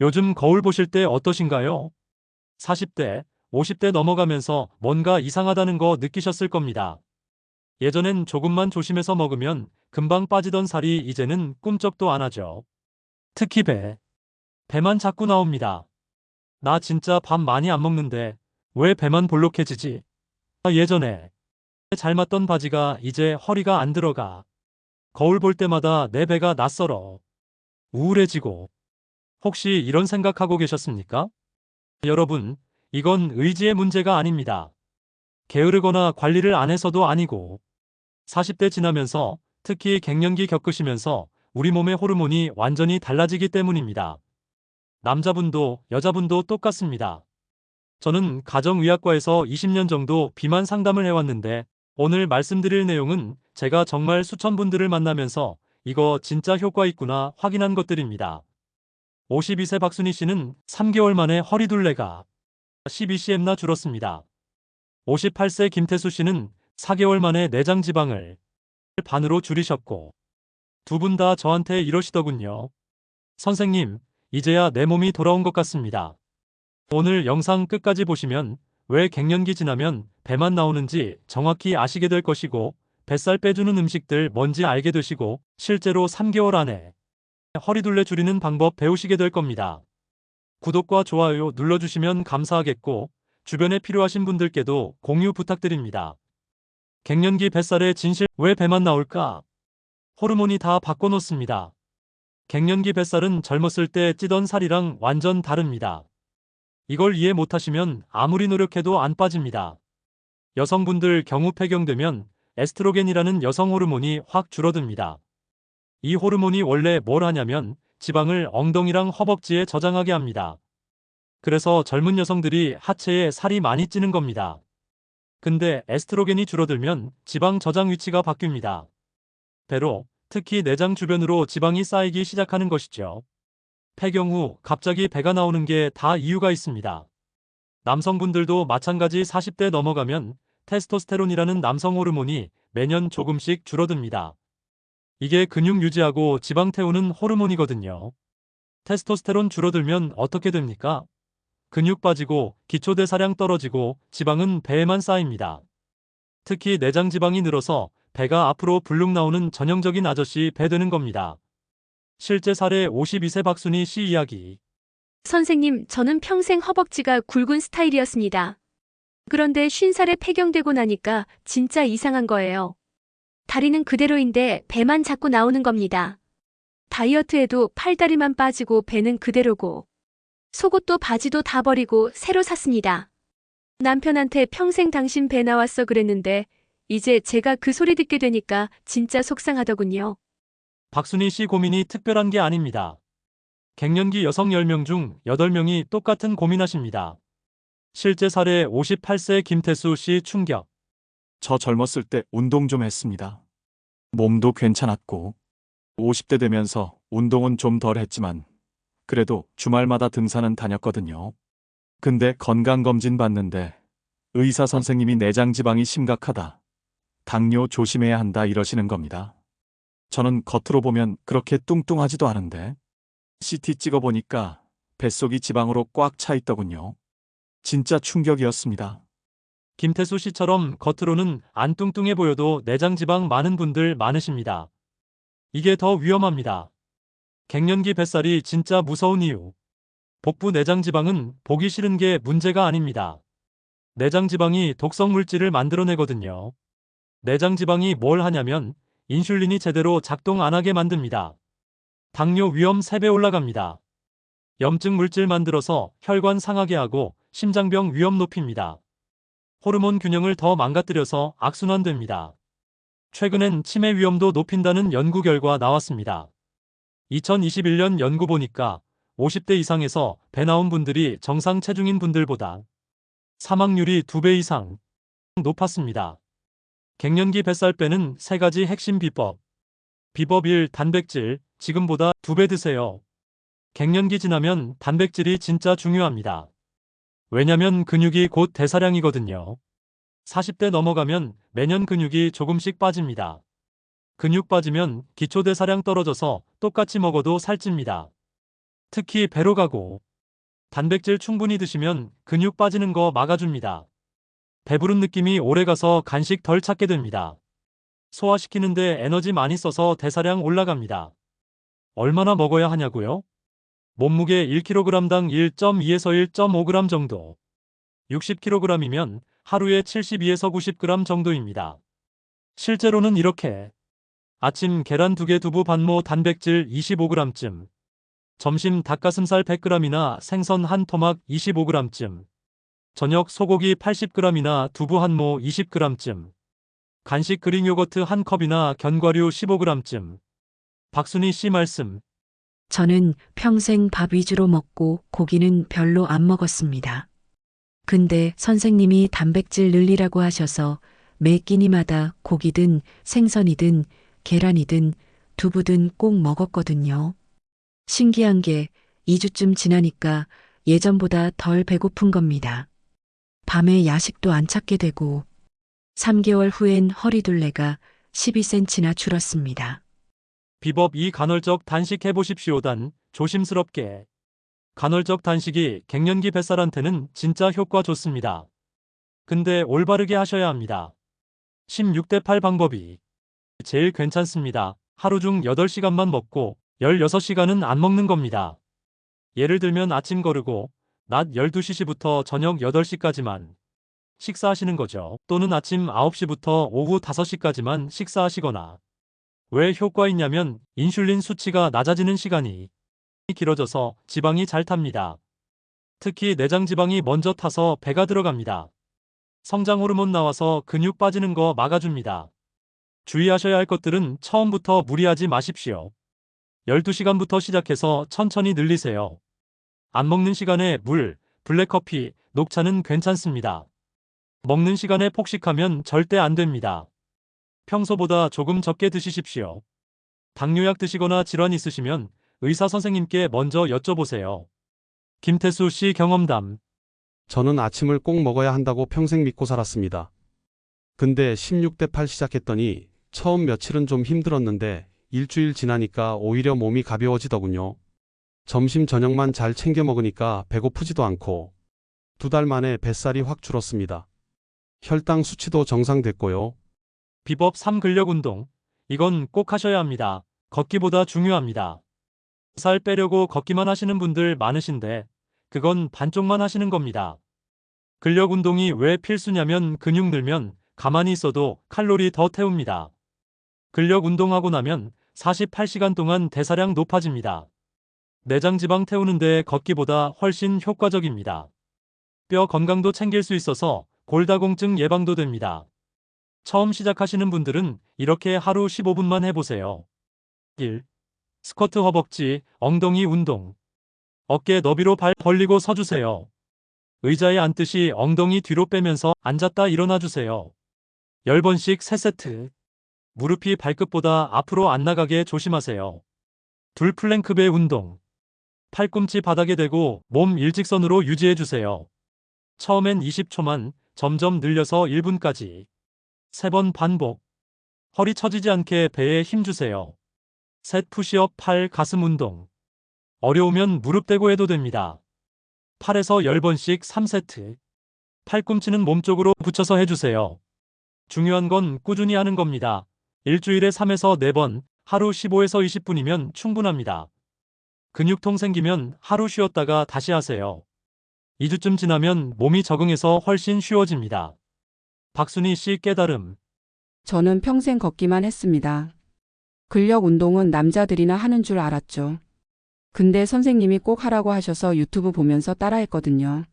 요즘 거울 보실 때 어떠신가요? 40대, 50대 넘어가면서 뭔가 이상하다는 거 느끼셨을 겁니다. 예전엔 조금만 조심해서 먹으면 금방 빠지던 살이 이제는 꿈쩍도 안 하죠. 특히 배. 배만 자꾸 나옵니다. 나 진짜 밥 많이 안 먹는데 왜 배만 볼록해지지? 예전에 잘 맞던 바지가 이제 허리가 안 들어가. 거울 볼 때마다 내 배가 낯설어. 우울해지고. 혹시 이런 생각하고 계셨습니까? 여러분, 이건 의지의 문제가 아닙니다. 게으르거나 관리를 안 해서도 아니고, 40대 지나면서 특히 갱년기 겪으시면서 우리 몸의 호르몬이 완전히 달라지기 때문입니다. 남자분도 여자분도 똑같습니다. 저는 가정의학과에서 20년 정도 비만 상담을 해왔는데, 오늘 말씀드릴 내용은 제가 정말 수천 분들을 만나면서 이거 진짜 효과 있구나 확인한 것들입니다. 52세 박순희 씨는 3개월 만에 허리둘레가 12cm나 줄었습니다. 58세 김태수 씨는 4개월 만에 내장 지방을 반으로 줄이셨고, 두 분 다 저한테 이러시더군요. 선생님, 이제야 내 몸이 돌아온 것 같습니다. 오늘 영상 끝까지 보시면 왜 갱년기 지나면 배만 나오는지 정확히 아시게 될 것이고, 뱃살 빼주는 음식들 뭔지 알게 되시고, 실제로 3개월 안에 허리둘레 줄이는 방법 배우시게 될 겁니다. 구독과 좋아요 눌러주시면 감사하겠고, 주변에 필요하신 분들께도 공유 부탁드립니다. 갱년기 뱃살의 진실, 왜 배만 나올까? 호르몬이 다 바꿔놓습니다. 갱년기 뱃살은 젊었을 때 찌던 살이랑 완전 다릅니다. 이걸 이해 못하시면 아무리 노력해도 안 빠집니다. 여성분들 경우 폐경되면 에스트로겐이라는 여성 호르몬이 확 줄어듭니다. 이 호르몬이 원래 뭘 하냐면 지방을 엉덩이랑 허벅지에 저장하게 합니다. 그래서 젊은 여성들이 하체에 살이 많이 찌는 겁니다. 근데 에스트로겐이 줄어들면 지방 저장 위치가 바뀝니다. 배로, 특히 내장 주변으로 지방이 쌓이기 시작하는 것이죠. 폐경 후 갑자기 배가 나오는 게 다 이유가 있습니다. 남성분들도 마찬가지. 40대 넘어가면 테스토스테론이라는 남성 호르몬이 매년 조금씩 줄어듭니다. 이게 근육 유지하고 지방 태우는 호르몬이거든요. 테스토스테론 줄어들면 어떻게 됩니까? 근육 빠지고 기초대사량 떨어지고 지방은 배에만 쌓입니다. 특히 내장 지방이 늘어서 배가 앞으로 불룩 나오는 전형적인 아저씨 배 되는 겁니다. 실제 사례 52세 박순희 씨 이야기. 선생님, 저는 평생 허벅지가 굵은 스타일이었습니다. 그런데 50살에 폐경되고 나니까 진짜 이상한 거예요. 다리는 그대로인데 배만 자꾸 나오는 겁니다. 다이어트에도 팔다리만 빠지고 배는 그대로고, 속옷도 바지도 다 버리고 새로 샀습니다. 남편한테 평생 당신 배 나왔어 그랬는데 이제 제가 그 소리 듣게 되니까 진짜 속상하더군요. 박순희 씨 고민이 특별한 게 아닙니다. 갱년기 여성 10명 중 8명이 똑같은 고민하십니다. 실제 사례 58세 김태수 씨 충격. 저 젊었을 때 운동 좀 했습니다. 몸도 괜찮았고, 50대 되면서 운동은 좀 덜 했지만, 그래도 주말마다 등산은 다녔거든요. 근데 건강검진 받는데, 의사 선생님이 내장 지방이 심각하다. 당뇨 조심해야 한다 이러시는 겁니다. 저는 겉으로 보면 그렇게 뚱뚱하지도 않은데, CT 찍어보니까 뱃속이 지방으로 꽉 차 있더군요. 진짜 충격이었습니다. 김태수 씨처럼 겉으로는 안 뚱뚱해 보여도 내장 지방 많은 분들 많으십니다. 이게 더 위험합니다. 갱년기 뱃살이 진짜 무서운 이유. 복부 내장 지방은 보기 싫은 게 문제가 아닙니다. 내장 지방이 독성 물질을 만들어내거든요. 내장 지방이 뭘 하냐면 인슐린이 제대로 작동 안 하게 만듭니다. 당뇨 위험 3배 올라갑니다. 염증 물질 만들어서 혈관 상하게 하고 심장병 위험 높입니다. 호르몬 균형을 더 망가뜨려서 악순환됩니다. 최근엔 치매 위험도 높인다는 연구 결과 나왔습니다. 2021년 연구 보니까 50대 이상에서 배 나온 분들이 정상 체중인 분들보다 사망률이 2배 이상 높았습니다. 갱년기 뱃살 빼는 3가지 핵심 비법. 비법 1. 단백질, 지금보다 2배 드세요. 갱년기 지나면 단백질이 진짜 중요합니다. 왜냐면 근육이 곧 대사량이거든요. 40대 넘어가면 매년 근육이 조금씩 빠집니다. 근육 빠지면 기초대사량 떨어져서 똑같이 먹어도 살찝니다. 특히 배로 가고 단백질 충분히 드시면 근육 빠지는 거 막아줍니다. 배부른 느낌이 오래가서 간식 덜 찾게 됩니다. 소화시키는데 에너지 많이 써서 대사량 올라갑니다. 얼마나 먹어야 하냐고요? 몸무게 1kg당 1.2에서 1.5g 정도. 60kg이면 하루에 72에서 90g 정도입니다. 실제로는 이렇게 아침 계란 2개 두부 반모 단백질 25g쯤, 점심 닭가슴살 100g이나 생선 한 토막 25g쯤, 저녁 소고기 80g이나 두부 한 모 20g쯤, 간식 그릭 요거트 한 컵이나 견과류 15g쯤. 박순희 씨 말씀. 저는 평생 밥 위주로 먹고 고기는 별로 안 먹었습니다. 근데 선생님이 단백질 늘리라고 하셔서 매 끼니마다 고기든 생선이든 계란이든 두부든 꼭 먹었거든요. 신기한 게 2주쯤 지나니까 예전보다 덜 배고픈 겁니다. 밤에 야식도 안 찾게 되고 3개월 후엔 허리둘레가 12cm나 줄었습니다. 비법 2. 간헐적 단식 해보십시오. 단 조심스럽게. 간헐적 단식이 갱년기 뱃살한테는 진짜 효과 좋습니다. 근데 올바르게 하셔야 합니다. 16대8 방법이 제일 괜찮습니다. 하루 중 8시간만 먹고 16시간은 안 먹는 겁니다. 예를 들면 아침 거르고 낮 12시부터 저녁 8시까지만 식사하시는 거죠. 또는 아침 9시부터 오후 5시까지만 식사하시거나. 왜 효과 있냐면 인슐린 수치가 낮아지는 시간이 길어져서 지방이 잘 탑니다. 특히 내장 지방이 먼저 타서 배가 들어갑니다. 성장 호르몬 나와서 근육 빠지는 거 막아줍니다. 주의하셔야 할 것들은 처음부터 무리하지 마십시오. 12시간부터 시작해서 천천히 늘리세요. 안 먹는 시간에 물, 블랙커피, 녹차는 괜찮습니다. 먹는 시간에 폭식하면 절대 안 됩니다. 평소보다 조금 적게 드시십시오. 당뇨약 드시거나 질환 있으시면 의사 선생님께 먼저 여쭤보세요. 김태수 씨 경험담. 저는 아침을 꼭 먹어야 한다고 평생 믿고 살았습니다. 근데 16대8 시작했더니 처음 며칠은 좀 힘들었는데 일주일 지나니까 오히려 몸이 가벼워지더군요. 점심 저녁만 잘 챙겨 먹으니까 배고프지도 않고 2달 만에 뱃살이 확 줄었습니다. 혈당 수치도 정상됐고요. 비법 3. 근력 운동. 이건 꼭 하셔야 합니다. 걷기보다 중요합니다. 살 빼려고 걷기만 하시는 분들 많으신데 그건 반쪽만 하시는 겁니다. 근력 운동이 왜 필수냐면 근육 늘면 가만히 있어도 칼로리 더 태웁니다. 근력 운동하고 나면 48시간 동안 대사량 높아집니다. 내장 지방 태우는데 걷기보다 훨씬 효과적입니다. 뼈 건강도 챙길 수 있어서 골다공증 예방도 됩니다. 처음 시작하시는 분들은 이렇게 하루 15분만 해보세요. 1. 스쿼트 허벅지, 엉덩이 운동. 어깨 너비로 발 벌리고 서주세요. 의자에 앉듯이 엉덩이 뒤로 빼면서 앉았다 일어나 주세요. 10번씩 3세트. 무릎이 발끝보다 앞으로 안 나가게 조심하세요. 2. 플랭크배 운동. 팔꿈치 바닥에 대고 몸 일직선으로 유지해 주세요. 처음엔 20초만, 점점 늘려서 1분까지. 3번 반복. 허리 처지지 않게 배에 힘 주세요. 셋. 푸시업 팔 가슴 운동. 어려우면 무릎 대고 해도 됩니다. 8에서 10번씩 3세트. 팔꿈치는 몸쪽으로 붙여서 해주세요. 중요한 건 꾸준히 하는 겁니다. 일주일에 3에서 4번, 하루 15에서 20분이면 충분합니다. 근육통 생기면 하루 쉬었다가 다시 하세요. 2주쯤 지나면 몸이 적응해서 훨씬 쉬워집니다. 박순희 씨 깨달음. 저는 평생 걷기만 했습니다. 근력 운동은 남자들이나 하는 줄 알았죠. 근데 선생님이 꼭 하라고 하셔서 유튜브 보면서 따라했거든요.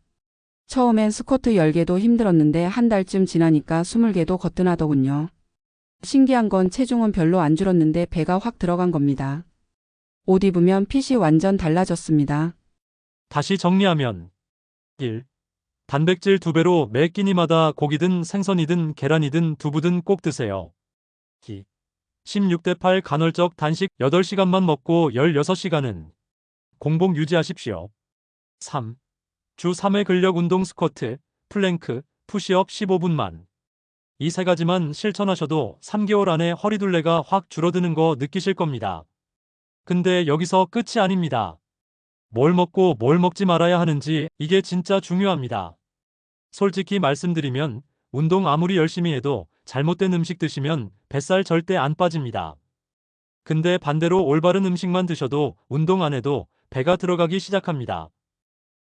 처음엔 스쿼트 10개도 힘들었는데 한 달쯤 지나니까 20개도 거뜬하더군요. 신기한 건 체중은 별로 안 줄었는데 배가 확 들어간 겁니다. 옷 입으면 핏이 완전 달라졌습니다. 다시 정리하면 1. 단백질 2배로 매 끼니마다 고기든 생선이든 계란이든 두부든 꼭 드세요. 2. 16대8 간헐적 단식 8시간만 먹고 16시간은 공복 유지하십시오. 3. 주 3회 근력 운동 스쿼트, 플랭크, 푸시업 15분만. 이 3가지만 실천하셔도 3개월 안에 허리둘레가 확 줄어드는 거 느끼실 겁니다. 근데 여기서 끝이 아닙니다. 뭘 먹고 뭘 먹지 말아야 하는지 이게 진짜 중요합니다. 솔직히 말씀드리면 운동 아무리 열심히 해도 잘못된 음식 드시면 뱃살 절대 안 빠집니다. 근데 반대로 올바른 음식만 드셔도 운동 안 해도 배가 들어가기 시작합니다.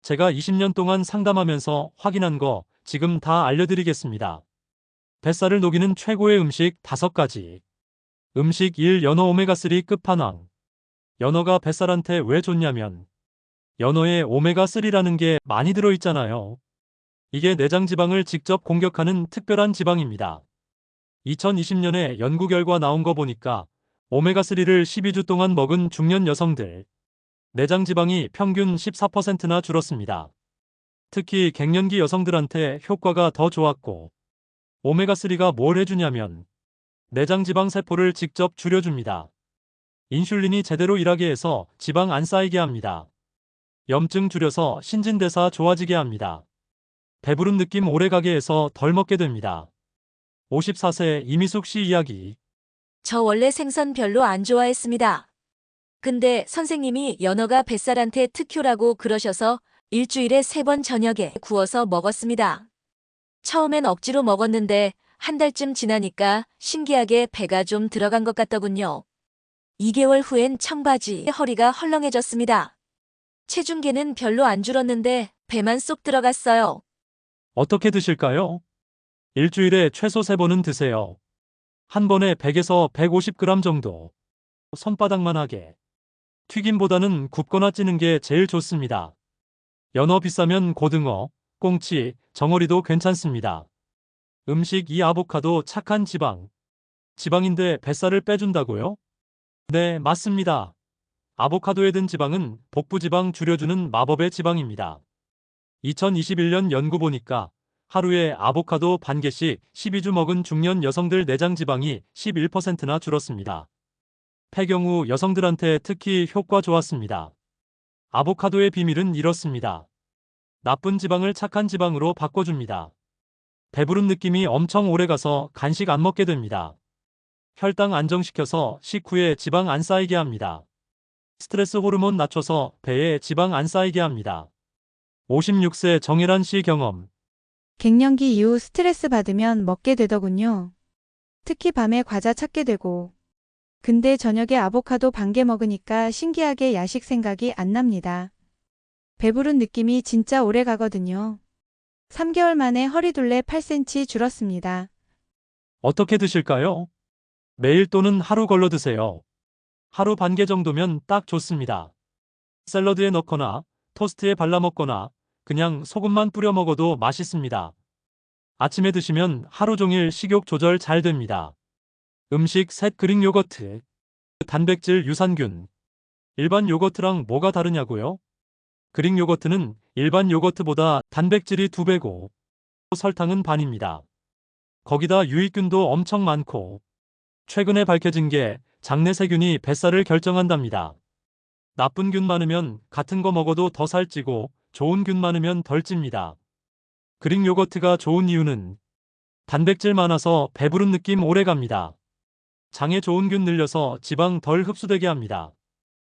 제가 20년 동안 상담하면서 확인한 거 지금 다 알려드리겠습니다. 뱃살을 녹이는 최고의 음식 5가지. 음식 1. 연어 오메가3 끝판왕. 연어가 뱃살한테 왜 좋냐면 연어에 오메가3라는 게 많이 들어있잖아요. 이게 내장 지방을 직접 공격하는 특별한 지방입니다. 2020년에 연구 결과 나온 거 보니까 오메가3를 12주 동안 먹은 중년 여성들 내장 지방이 평균 14%나 줄었습니다. 특히 갱년기 여성들한테 효과가 더 좋았고 오메가3가 뭘 해주냐면 내장 지방 세포를 직접 줄여줍니다. 인슐린이 제대로 일하게 해서 지방 안 쌓이게 합니다. 염증 줄여서 신진대사 좋아지게 합니다. 배부른 느낌 오래가게 해서 덜 먹게 됩니다. 54세 이미숙 씨 이야기. 저 원래 생선 별로 안 좋아했습니다. 근데 선생님이 연어가 뱃살한테 특효라고 그러셔서 일주일에 3번 저녁에 구워서 먹었습니다. 처음엔 억지로 먹었는데 한 달쯤 지나니까 신기하게 배가 좀 들어간 것 같더군요. 2개월 후엔 청바지 허리가 헐렁해졌습니다. 체중계는 별로 안 줄었는데 배만 쏙 들어갔어요. 어떻게 드실까요? 일주일에 최소 3번은 드세요. 한 번에 100에서 150g 정도. 손바닥만 하게. 튀김보다는 굽거나 찌는 게 제일 좋습니다. 연어 비싸면 고등어, 꽁치, 정어리도 괜찮습니다. 음식 2. 아보카도 착한 지방. 지방인데 뱃살을 빼준다고요? 네, 맞습니다. 아보카도에 든 지방은 복부지방 줄여주는 마법의 지방입니다. 2021년 연구 보니까 하루에 아보카도 반 개씩 12주 먹은 중년 여성들 내장 지방이 11%나 줄었습니다. 폐경 후 여성들한테 특히 효과 좋았습니다. 아보카도의 비밀은 이렇습니다. 나쁜 지방을 착한 지방으로 바꿔줍니다. 배부른 느낌이 엄청 오래가서 간식 안 먹게 됩니다. 혈당 안정시켜서 식후에 지방 안 쌓이게 합니다. 스트레스 호르몬 낮춰서 배에 지방 안 쌓이게 합니다. 56세 정혜란 씨 경험. 갱년기 이후 스트레스 받으면 먹게 되더군요. 특히 밤에 과자 찾게 되고. 근데 저녁에 아보카도 반 개 먹으니까 신기하게 야식 생각이 안 납니다. 배부른 느낌이 진짜 오래 가거든요. 3개월 만에 허리둘레 8cm 줄었습니다. 어떻게 드실까요? 매일 또는 하루 걸러 드세요. 하루 반 개 정도면 딱 좋습니다. 샐러드에 넣거나 토스트에 발라 먹거나 그냥 소금만 뿌려 먹어도 맛있습니다. 아침에 드시면 하루 종일 식욕 조절 잘 됩니다. 음식 셋. 그릭 요거트. 단백질 유산균. 일반 요거트랑 뭐가 다르냐고요? 그릭 요거트는 일반 요거트보다 단백질이 2배고 설탕은 반입니다. 거기다 유익균도 엄청 많고 최근에 밝혀진 게 장내 세균이 뱃살을 결정한답니다. 나쁜 균 많으면 같은 거 먹어도 더 살찌고 좋은 균 많으면 덜 찝니다. 그릭 요거트가 좋은 이유는 단백질 많아서 배부른 느낌 오래 갑니다. 장에 좋은 균 늘려서 지방 덜 흡수되게 합니다.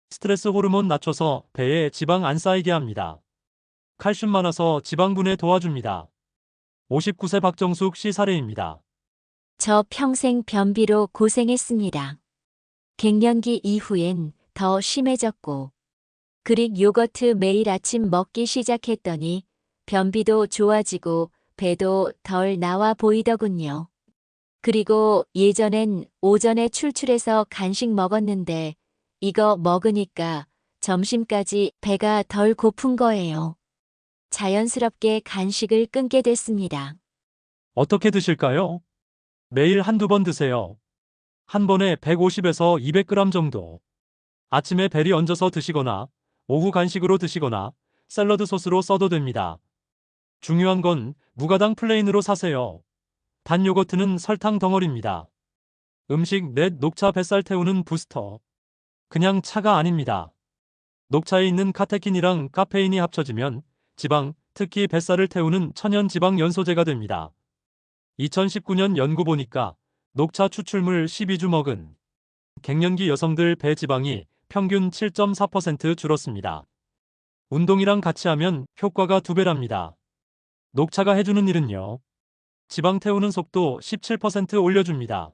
스트레스 호르몬 낮춰서 배에 지방 안 쌓이게 합니다. 칼슘 많아서 지방 분해 도와줍니다. 59세 박정숙 씨 사례입니다. 저 평생 변비로 고생했습니다. 갱년기 이후엔 더 심해졌고 그릭 요거트 매일 아침 먹기 시작했더니 변비도 좋아지고 배도 덜 나와 보이더군요. 그리고 예전엔 오전에 출출해서 간식 먹었는데 이거 먹으니까 점심까지 배가 덜 고픈 거예요. 자연스럽게 간식을 끊게 됐습니다. 어떻게 드실까요? 매일 한두 번 드세요. 한 번에 150에서 200g 정도. 아침에 베리 얹어서 드시거나 오후 간식으로 드시거나 샐러드 소스로 써도 됩니다. 중요한 건 무가당 플레인으로 사세요. 단 요거트는 설탕 덩어리입니다. 음식 넷. 녹차 뱃살 태우는 부스터. 그냥 차가 아닙니다. 녹차에 있는 카테킨이랑 카페인이 합쳐지면 지방, 특히 뱃살을 태우는 천연 지방 연소제가 됩니다. 2019년 연구 보니까 녹차 추출물 12주 먹은 갱년기 여성들 배 지방이 평균 7.4% 줄었습니다. 운동이랑 같이 하면 효과가 2배랍니다. 녹차가 해주는 일은요. 지방 태우는 속도 17% 올려줍니다.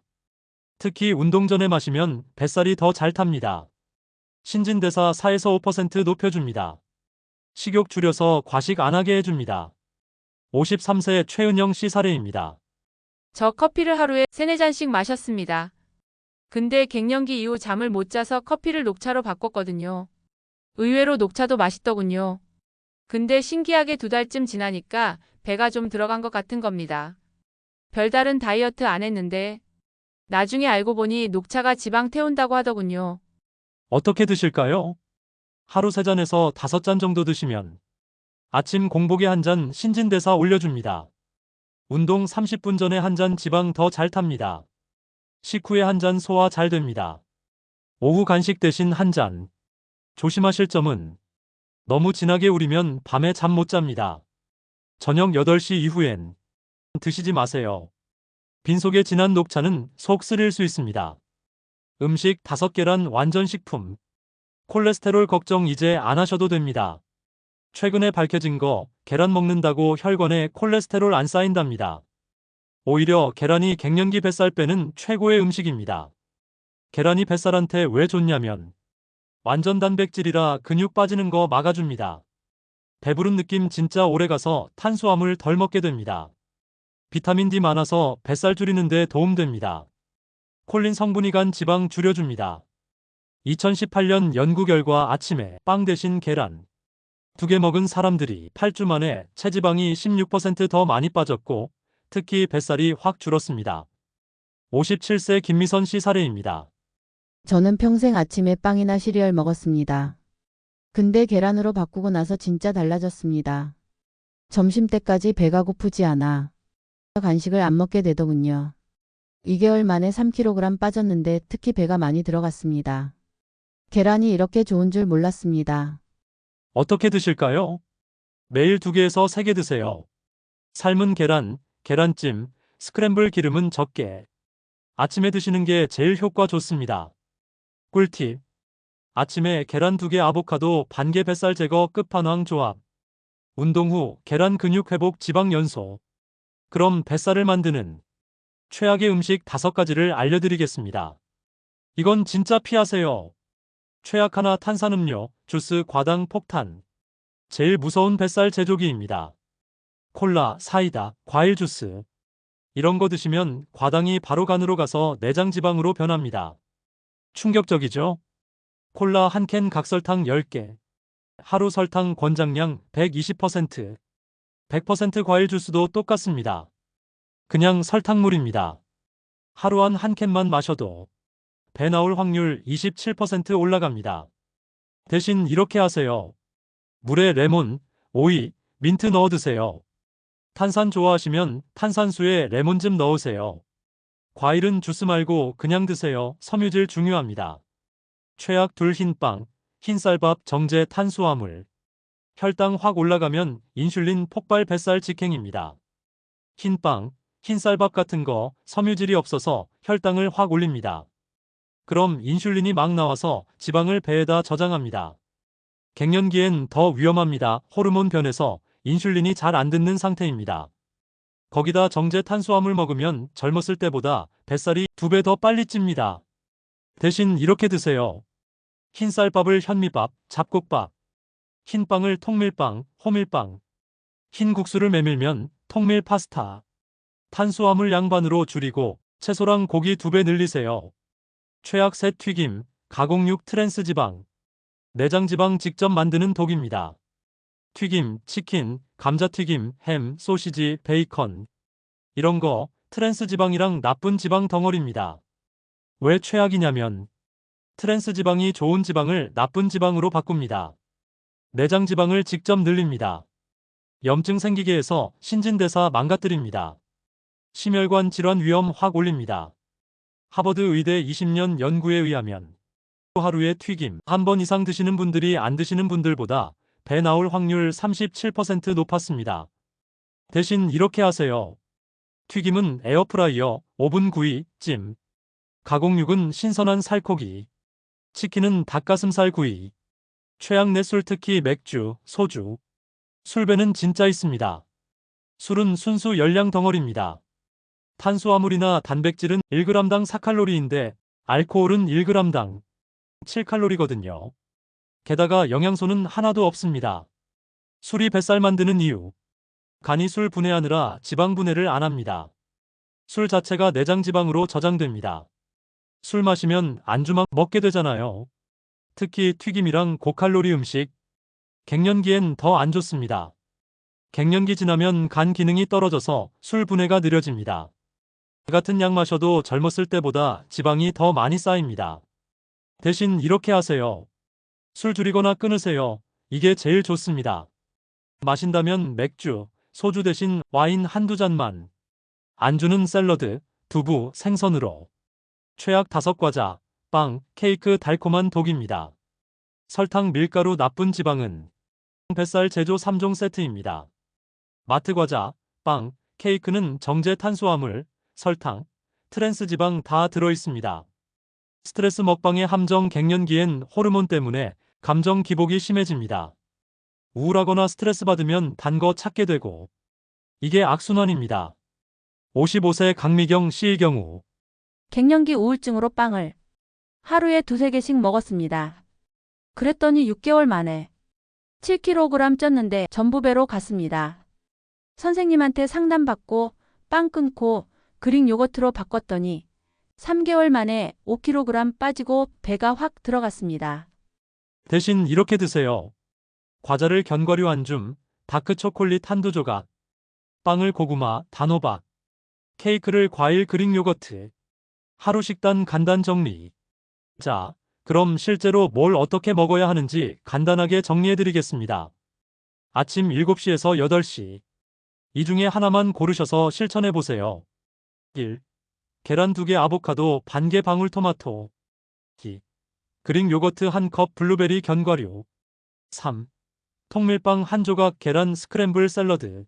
특히 운동 전에 마시면 뱃살이 더 잘 탑니다. 신진대사 4에서 5% 높여줍니다. 식욕 줄여서 과식 안 하게 해줍니다. 53세 최은영 씨 사례입니다. 저 커피를 하루에 3-4잔씩 마셨습니다. 근데 갱년기 이후 잠을 못 자서 커피를 녹차로 바꿨거든요. 의외로 녹차도 맛있더군요. 근데 신기하게 2달쯤 지나니까 배가 좀 들어간 것 같은 겁니다. 별다른 다이어트 안 했는데 나중에 알고 보니 녹차가 지방 태운다고 하더군요. 어떻게 드실까요? 하루 3잔에서 5잔 정도 드시면 아침 공복에 1잔 신진대사 올려줍니다. 운동 30분 전에 1잔 지방 더 잘 탑니다. 식후에 1잔 소화 잘 됩니다. 오후 간식 대신 1잔. 조심하실 점은 너무 진하게 우리면 밤에 잠 못 잡니다. 저녁 8시 이후엔 드시지 마세요. 빈속에 진한 녹차는 속 쓰릴 수 있습니다. 음식 5개란 완전 식품. 콜레스테롤 걱정 이제 안 하셔도 됩니다. 최근에 밝혀진 거 계란 먹는다고 혈관에 콜레스테롤 안 쌓인답니다. 오히려 계란이 갱년기 뱃살 빼는 최고의 음식입니다. 계란이 뱃살한테 왜 좋냐면 완전 단백질이라 근육 빠지는 거 막아줍니다. 배부른 느낌 진짜 오래가서 탄수화물 덜 먹게 됩니다. 비타민 D 많아서 뱃살 줄이는 데 도움됩니다. 콜린 성분이 간 지방 줄여줍니다. 2018년 연구 결과 아침에 빵 대신 계란 2개 먹은 사람들이 8주 만에 체지방이 16% 많이 빠졌고 특히 뱃살이 확 줄었습니다. 57세 김미선 씨 사례입니다. 저는 평생 아침에 빵이나 시리얼 먹었습니다. 근데 계란으로 바꾸고 나서 진짜 달라졌습니다. 점심때까지 배가 고프지 않아 간식을 안 먹게 되더군요. 2개월 만에 3kg 빠졌는데 특히 배가 많이 들어갔습니다. 계란이 이렇게 좋은 줄 몰랐습니다. 어떻게 드실까요? 매일 2개에서 3개 드세요. 삶은 계란, 계란찜, 스크램블 기름은 적게. 아침에 드시는 게 제일 효과 좋습니다. 꿀팁. 아침에 계란 2개 아보카도 반개 뱃살 제거 끝판왕 조합. 운동 후 계란 근육 회복 지방 연소. 그럼 뱃살을 만드는 최악의 음식 5가지를 알려드리겠습니다. 이건 진짜 피하세요. 최악 하나 탄산음료, 주스, 과당, 폭탄. 제일 무서운 뱃살 제조기입니다. 콜라, 사이다, 과일 주스. 이런 거 드시면 과당이 바로 간으로 가서 내장 지방으로 변합니다. 충격적이죠? 콜라 한 캔 각설탕 10개. 하루 설탕 권장량 120%. 100% 과일 주스도 똑같습니다. 그냥 설탕물입니다. 하루 한 캔만 마셔도 배 나올 확률 27% 올라갑니다. 대신 이렇게 하세요. 물에 레몬, 오이, 민트 넣어 드세요. 탄산 좋아하시면 탄산수에 레몬즙 넣으세요. 과일은 주스 말고 그냥 드세요. 섬유질 중요합니다. 최악 둘 흰빵, 흰쌀밥 정제 탄수화물. 혈당 확 올라가면 인슐린 폭발 뱃살 직행입니다. 흰빵, 흰쌀밥 같은 거 섬유질이 없어서 혈당을 확 올립니다. 그럼 인슐린이 막 나와서 지방을 배에다 저장합니다. 갱년기엔 더 위험합니다. 호르몬 변해서 인슐린이 잘 안 듣는 상태입니다. 거기다 정제 탄수화물 먹으면 젊었을 때보다 뱃살이 2배 더 빨리 찝니다. 대신 이렇게 드세요. 흰쌀밥을 현미밥, 잡곡밥. 흰빵을 통밀빵, 호밀빵. 흰 국수를 메밀면 통밀 파스타. 탄수화물 양반으로 줄이고 채소랑 고기 2배 늘리세요. 최악 새 튀김, 가공육 트랜스지방. 내장지방 직접 만드는 독입니다. 튀김, 치킨, 감자튀김, 햄, 소시지, 베이컨. 이런 거 트랜스지방이랑 나쁜 지방 덩어리입니다. 왜 최악이냐면 트랜스지방이 좋은 지방을 나쁜 지방으로 바꿉니다. 내장지방을 직접 늘립니다. 염증 생기게 해서 신진대사 망가뜨립니다. 심혈관 질환 위험 확 올립니다. 하버드 의대 20년 연구에 의하면 하루에 튀김 1번 이상 드시는 분들이 안 드시는 분들보다 배 나올 확률 37% 높았습니다. 대신 이렇게 하세요. 튀김은 에어프라이어, 오븐 구이, 찜. 가공육은 신선한 살코기. 치킨은 닭가슴살 구이. 최악 내술 특히 맥주, 소주. 술배는 진짜 있습니다. 술은 순수 열량 덩어리입니다. 탄수화물이나 단백질은 1g당 4칼로리인데 알코올은 1g당 7칼로리거든요. 게다가 영양소는 하나도 없습니다. 술이 뱃살 만드는 이유. 간이 술 분해하느라 지방 분해를 안 합니다. 술 자체가 내장 지방으로 저장됩니다. 술 마시면 안주만 먹게 되잖아요. 특히 튀김이랑 고칼로리 음식. 갱년기엔 더 안 좋습니다. 갱년기 지나면 간 기능이 떨어져서 술 분해가 느려집니다. 같은 약 마셔도 젊었을 때보다 지방이 더 많이 쌓입니다. 대신 이렇게 하세요. 술 줄이거나 끊으세요. 이게 제일 좋습니다. 마신다면 맥주, 소주 대신 와인 한두 잔만. 안주는 샐러드, 두부, 생선으로. 최악 5과자, 빵, 케이크 달콤한 독입니다. 설탕, 밀가루, 나쁜 지방은 뱃살 제조 3종 세트입니다. 마트 과자, 빵, 케이크는 정제 탄수화물, 설탕, 트랜스 지방 다 들어있습니다. 스트레스 먹방의 함정. 갱년기엔 호르몬 때문에 감정 기복이 심해집니다. 우울하거나 스트레스 받으면 단 거 찾게 되고 이게 악순환입니다. 55세 강미경 씨의 경우 갱년기 우울증으로 빵을 하루에 2~3개씩 먹었습니다. 그랬더니 6개월 만에 7kg 쪘는데 전부배로 갔습니다. 선생님한테 상담받고 빵 끊고 그릭 요거트로 바꿨더니 3개월 만에 5kg 빠지고 배가 확 들어갔습니다. 대신 이렇게 드세요. 과자를 견과류 한 줌, 다크 초콜릿 한두 조각, 빵을 고구마, 단호박, 케이크를 과일 그릭 요거트. 하루 식단 간단 정리. 자, 그럼 실제로 뭘 어떻게 먹어야 하는지 간단하게 정리해 드리겠습니다. 아침 7시에서 8시. 이 중에 하나만 고르셔서 실천해 보세요. 1. 계란 2개, 아보카도 반 개, 방울토마토. 2. 그릭 요거트 1컵, 블루베리 견과류. 3. 통밀빵 1조각, 계란 스크램블 샐러드.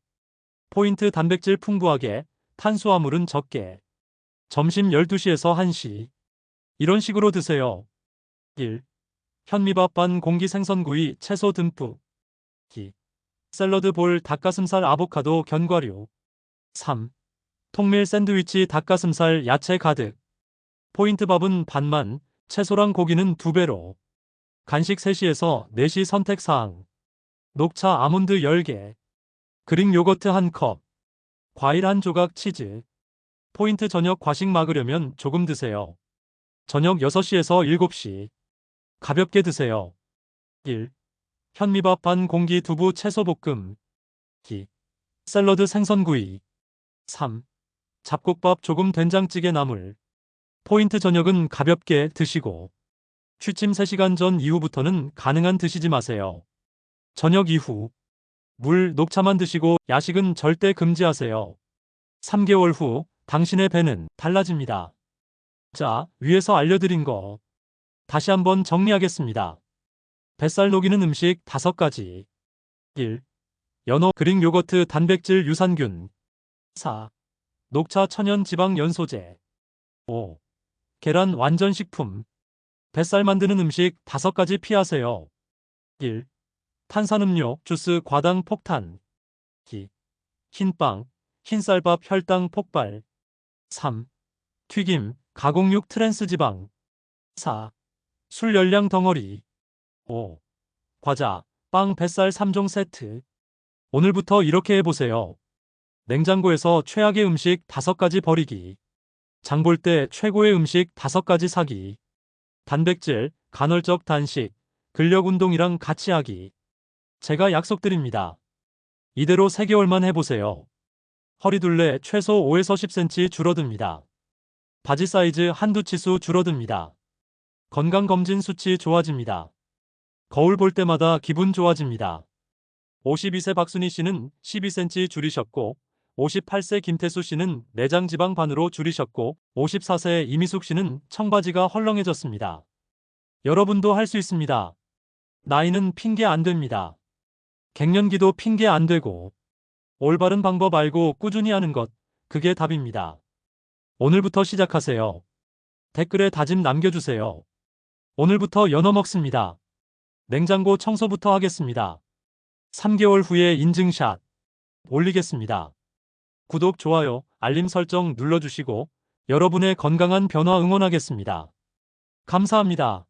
포인트 단백질 풍부하게, 탄수화물은 적게. 점심 12시에서 1시. 이런 식으로 드세요. 1. 현미밥 반 공기 생선구이 채소 듬뿍. 2. 샐러드 볼 닭가슴살 아보카도 견과류. 3. 통밀 샌드위치 닭가슴살 야채 가득. 포인트 밥은 반만, 채소랑 고기는 2배로. 간식 3시에서 4시 선택사항. 녹차 아몬드 10개. 그릭 요거트 1컵. 과일 1조각, 치즈. 포인트 저녁 과식 막으려면 조금 드세요. 저녁 6시에서 7시. 가볍게 드세요. 1. 현미밥 반 공기 두부 채소 볶음. 2. 샐러드 생선구이. 3. 잡곡밥 조금 된장찌개 나물. 포인트 저녁은 가볍게 드시고 취침 3시간 전 이후부터는 가능한 드시지 마세요. 저녁 이후 물, 녹차만 드시고 야식은 절대 금지하세요. 3개월 후 당신의 배는 달라집니다. 자, 위에서 알려드린 거 다시 한번 정리하겠습니다. 뱃살 녹이는 음식 5가지. 1. 연어, 그릭 요거트 단백질 유산균. 4. 녹차 천연 지방 연소제. 5. 계란 완전 식품. 뱃살 만드는 음식 5가지 피하세요. 1. 탄산음료, 주스 과당 폭탄. 2. 흰빵, 흰쌀밥 혈당 폭발. 3. 튀김, 가공육 트랜스 지방. 4. 술 열량 덩어리. 5. 과자, 빵 뱃살 3종 세트. 오늘부터 이렇게 해보세요. 냉장고에서 최악의 음식 5가지 버리기. 장 볼 때 최고의 음식 5가지 사기. 단백질, 간헐적 단식, 근력 운동이랑 같이 하기. 제가 약속드립니다. 이대로 3개월만 해보세요. 허리둘레 최소 5에서 10cm 줄어듭니다. 바지 사이즈 한두 치수 줄어듭니다. 건강검진 수치 좋아집니다. 거울 볼 때마다 기분 좋아집니다. 52세 박순희 씨는 12cm 줄이셨고 58세 김태수 씨는 내장 지방 반으로 줄이셨고 54세 이미숙 씨는 청바지가 헐렁해졌습니다. 여러분도 할 수 있습니다. 나이는 핑계 안 됩니다. 갱년기도 핑계 안 되고 올바른 방법 알고 꾸준히 하는 것, 그게 답입니다. 오늘부터 시작하세요. 댓글에 다짐 남겨주세요. 오늘부터 연어 먹습니다. 냉장고 청소부터 하겠습니다. 3개월 후에 인증샷 올리겠습니다. 구독, 좋아요, 알림 설정 눌러주시고 여러분의 건강한 변화 응원하겠습니다. 감사합니다.